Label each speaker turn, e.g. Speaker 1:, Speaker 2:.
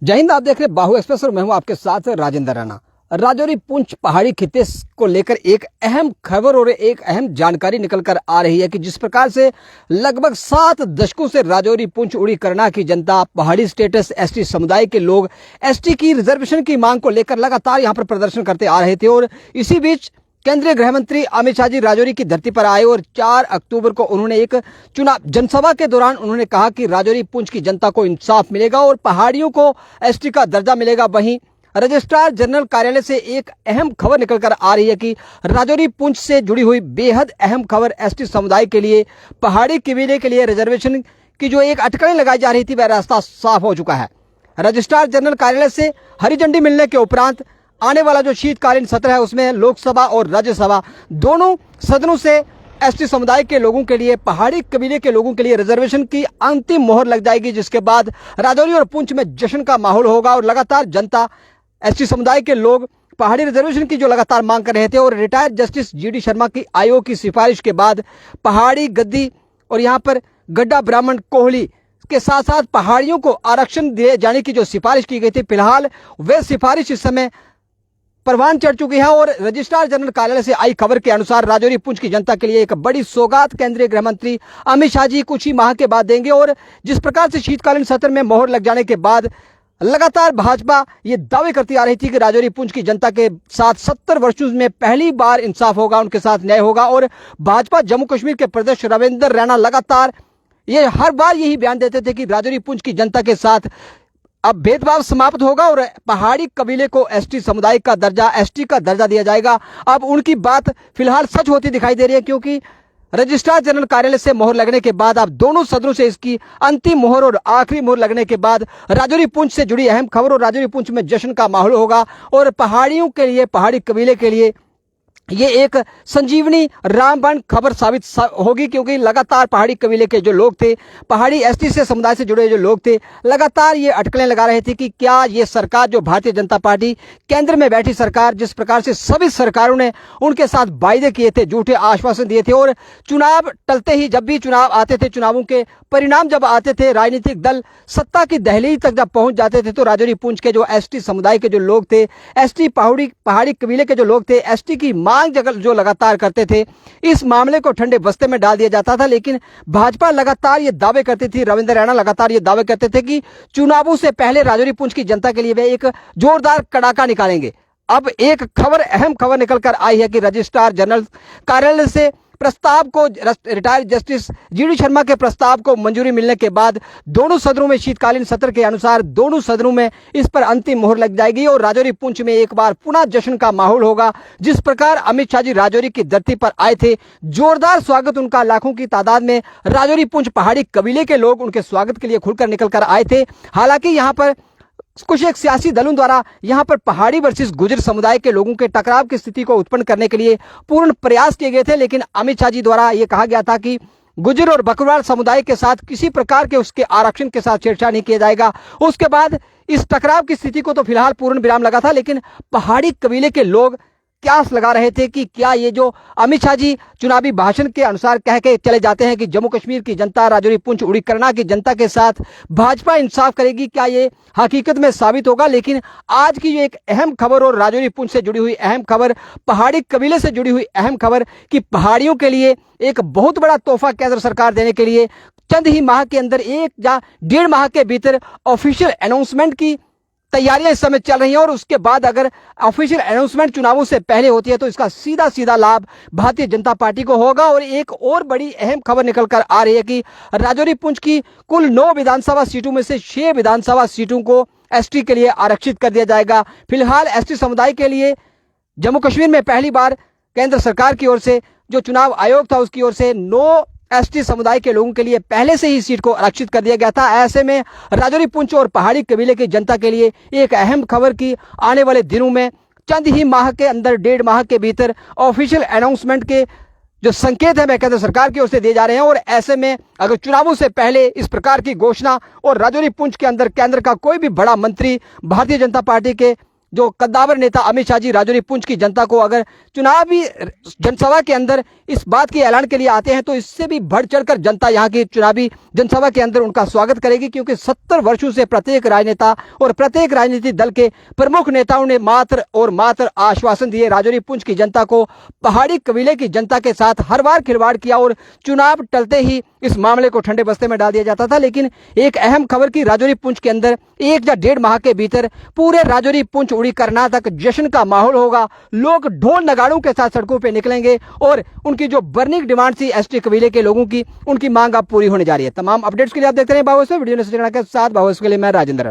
Speaker 1: जय हिंद। आप देख रहे हैं बाहु एक्सप्रेस और मैं हूं आपके साथ राजेंद्र राणा। राजौरी पुंछ पहाड़ी खित्ते को लेकर एक अहम खबर और एक अहम जानकारी निकल कर आ रही है कि जिस प्रकार से लगभग 7 दशकों से राजौरी पुंछ उड़ी करना की जनता, पहाड़ी स्टेटस एसटी समुदाय के लोग एसटी की रिजर्वेशन की मांग को लेकर लगातार यहां पर प्रदर्शन करते आ रहे थे। और इसी बीच केंद्रीय गृह मंत्री अमित शाह जी राजौरी की धरती पर आए और 4 अक्टूबर को उन्होंने एक चुनाव जनसभा के दौरान उन्होंने कहा कि राजौरी पुंछ की जनता को इंसाफ मिलेगा और पहाड़ियों को एसटी का दर्जा मिलेगा। वहीं रजिस्ट्रार जनरल कार्यालय से एक अहम खबर निकलकर आ रही है कि राजौरी पुंछ से जुड़ी हुई बेहद अहम खबर एसटी समुदाय के लिए, पहाड़ी कबीले के लिए रिजर्वेशन की जो एक अटकलें लगाई जा रही थी वह रास्ता साफ हो चुका है। रजिस्ट्रार जनरल कार्यालय से हरी झंडी मिलने के उपरांत आने वाला जो शीतकालीन सत्र है उसमें लोकसभा और राज्यसभा दोनों सदनों से एसटी समुदाय के लोगों के लिए, पहाड़ी कबीले के लोगों के लिए रिजर्वेशन की अंतिम मोहर लग जाएगी, जिसके बाद राजौरी और पुंछ में जश्न का माहौल होगा। और लगातार जनता, एसटी समुदाय के लोग पहाड़ी रिजर्वेशन की जो लगातार मांग कर रहे थे और रिटायर्ड जस्टिस जीडी शर्मा की आयोग की सिफारिश के बाद पहाड़ी गद्दी और यहाँ पर गड्ढा ब्राह्मण कोहली के साथ साथ पहाड़ियों को आरक्षण दिए जाने की जो सिफारिश की गई थी, फिलहाल वह सिफारिश इस समय परवान चढ़ चुकी है। और रजिस्ट्रार जनरल कार्यालय से आई खबर के अनुसार राजौरी पुंछ की जनता के लिए एक बड़ी सौगात केंद्रीय गृह मंत्री अमित शाह जी कुछ ही माह के बाद देंगे। और जिस प्रकार से शीतकालीन सत्र में मोहर लग जाने के बाद लगातार भाजपा ये दावे करती आ रही थी कि राजौरी पुंछ की जनता के साथ 70 वर्षों में पहली बार इंसाफ होगा, उनके साथ न्याय होगा। और भाजपा जम्मू कश्मीर के प्रदेश रविंदर रैना लगातार ये हर बार यही बयान देते थे कि राजौरी पुंछ की जनता के साथ अब भेदभाव समाप्त होगा और पहाड़ी कबीले को एसटी समुदाय का दर्जा, एसटी का दर्जा दिया जाएगा। अब उनकी बात फिलहाल सच होती दिखाई दे रही है, क्योंकि रजिस्ट्रार जनरल कार्यालय से मोहर लगने के बाद अब दोनों सदनों से इसकी अंतिम मोहर और आखिरी मोहर लगने के बाद राजौरी पुंछ से जुड़ी अहम खबर और राजौरी पुंछ में जश्न का माहौल होगा। और पहाड़ियों के लिए, पहाड़ी कबीले के लिए ये एक संजीवनी रामबाण खबर साबित होगी, क्योंकि लगातार पहाड़ी कबीले के जो लोग थे, पहाड़ी एसटी से समुदाय से जुड़े जो लोग थे, लगातार ये अटकलें लगा रहे थे कि क्या ये सरकार, जो भारतीय जनता पार्टी केंद्र में बैठी सरकार, जिस प्रकार से सभी सरकारों ने उनके साथ वायदे किए थे, झूठे आश्वासन दिए थे और चुनाव टलते ही, जब भी चुनाव आते थे, चुनावों के परिणाम जब आते थे, राजनीतिक दल सत्ता की दहलीज तक जब पहुंच जाते थे, तो राजौरी पुंछ के जो एसटी समुदाय के जो लोग थे, एसटी पहाड़ी कबीले के जो लोग थे, एसटी की मांग जो लगातार करते थे, इस मामले को ठंडे बस्ते में डाल दिया जाता था। लेकिन भाजपा लगातार ये दावे करती थी, रविंदर रैना लगातार ये दावे करते थे कि चुनावों से पहले राजौरी पुंछ की जनता के लिए वे एक जोरदार कड़ाका निकालेंगे। अब एक खबर, अहम खबर निकलकर आई है कि रजिस्ट्रार जनरल कार्यालय से प्रस्ताव को, रिटायर्ड जस्टिस जीडी शर्मा के प्रस्ताव को मंजूरी मिलने के बाद दोनों सदनों में शीतकालीन सत्र के अनुसार दोनों सदनों में इस पर अंतिम मोहर लग जाएगी और राजौरी पुंछ में एक बार पुनः जश्न का माहौल होगा। जिस प्रकार अमित शाह जी राजौरी की धरती पर आए थे, जोरदार स्वागत उनका, लाखों की तादाद में राजौरी पुंछ पहाड़ी कबीले के लोग उनके स्वागत के लिए खुलकर निकल कर आए थे। हालांकि यहाँ पर कुछ एक सियासी दलों द्वारा यहाँ पर पहाड़ी वर्सेस गुर्जर समुदाय के लोगों के टकराव की स्थिति को उत्पन्न करने के लिए पूर्ण प्रयास किए गए थे, लेकिन अमित शाह जी द्वारा यह कहा गया था कि गुर्जर और बकरवाल समुदाय के साथ किसी प्रकार के उसके आरक्षण के साथ छेड़छाड़ नहीं किया जाएगा। उसके बाद इस टकराव की स्थिति को तो फिलहाल पूर्ण विराम लगा था, लेकिन पहाड़ी कबीले के लोग क्यास लगा रहे थे कि क्या ये जो अमित शाह जी चुनावी भाषण के अनुसार कह के चले जाते हैं कि जम्मू कश्मीर की जनता, राजौरी पुंछ उड़ी करना की जनता के साथ भाजपा इंसाफ करेगी, क्या ये हकीकत में साबित होगा। लेकिन आज की जो एक अहम खबर और राजौरी पुंछ से जुड़ी हुई अहम खबर, पहाड़ी कबीले से जुड़ी हुई अहम खबर कि पहाड़ियों के लिए एक बहुत बड़ा तोहफा केंद्र सरकार देने के लिए चंद ही माह के अंदर, 1 या 1.5 माह के भीतर ऑफिशियल अनाउंसमेंट की तैयारियां इस समय चल रही हैं। और उसके बाद अगर ऑफिशियल अनाउंसमेंट चुनावों से पहले होती है तो इसका सीधा सीधा लाभ भारतीय जनता पार्टी को होगा। और एक और बड़ी अहम खबर निकलकर आ रही है कि राजौरी पुंछ की कुल 9 विधानसभा सीटों में से 6 विधानसभा सीटों को एसटी के लिए आरक्षित कर दिया जाएगा। फिलहाल एसटी समुदाय के लिए जम्मू कश्मीर में पहली बार केंद्र सरकार की ओर से, जो चुनाव आयोग था उसकी ओर से 9 एसटी समुदाय के लोगों के लिए पहले से ही सीट को आरक्षित कर दिया गया था। ऐसे में राजौरी पुंछ और पहाड़ी कबीले की जनता के लिए एक अहम खबर की आने वाले दिनों में चंद ही माह के अंदर, 1.5 माह के भीतर ऑफिशियल अनाउंसमेंट के जो संकेत है वह केंद्र सरकार की ओर से दिए जा रहे हैं। और ऐसे में अगर चुनावों से पहले इस प्रकार की घोषणा और राजौरी पुंछ के अंदर केंद्र का कोई भी बड़ा मंत्री भारतीय जनता पार्टी के जो कद्दावर नेता अमित शाह जी राजौरी पुंछ की जनता को अगर चुनावी जनसभा के अंदर इस बात के ऐलान के लिए आते हैं तो इससे भी बढ़ चढ़कर जनता यहाँ की चुनावी जनसभा के अंदर उनका स्वागत करेगी, क्योंकि 70 वर्षों से प्रत्येक राजनेता और प्रत्येक राजनीतिक दल के प्रमुख नेताओं ने मात्र और मात्र आश्वासन दिए राजौरी पुंछ की जनता को, पहाड़ी कबीले की जनता के साथ हर बार खिलवाड़ किया और चुनाव टलते ही इस मामले को ठंडे बस्ते में डाल दिया जाता था। लेकिन एक अहम खबर की राजौरी पुंछ के अंदर 1 या 1.5 माह के भीतर पूरे राजौरी पुंछ उड़ी कर्नाटक जश्न का माहौल होगा। लोग ढोल नगाड़ों के साथ सड़कों पे निकलेंगे और उनकी जो बर्निंग डिमांड थी एसटी कबीले के लोगों की, उनकी मांग अब पूरी होने जा रही है। तमाम अपडेट्स के लिए आप देखते रहे बाबू वीडियो ने के साथ। बाबू के लिए मैं राजेंद्र राणा।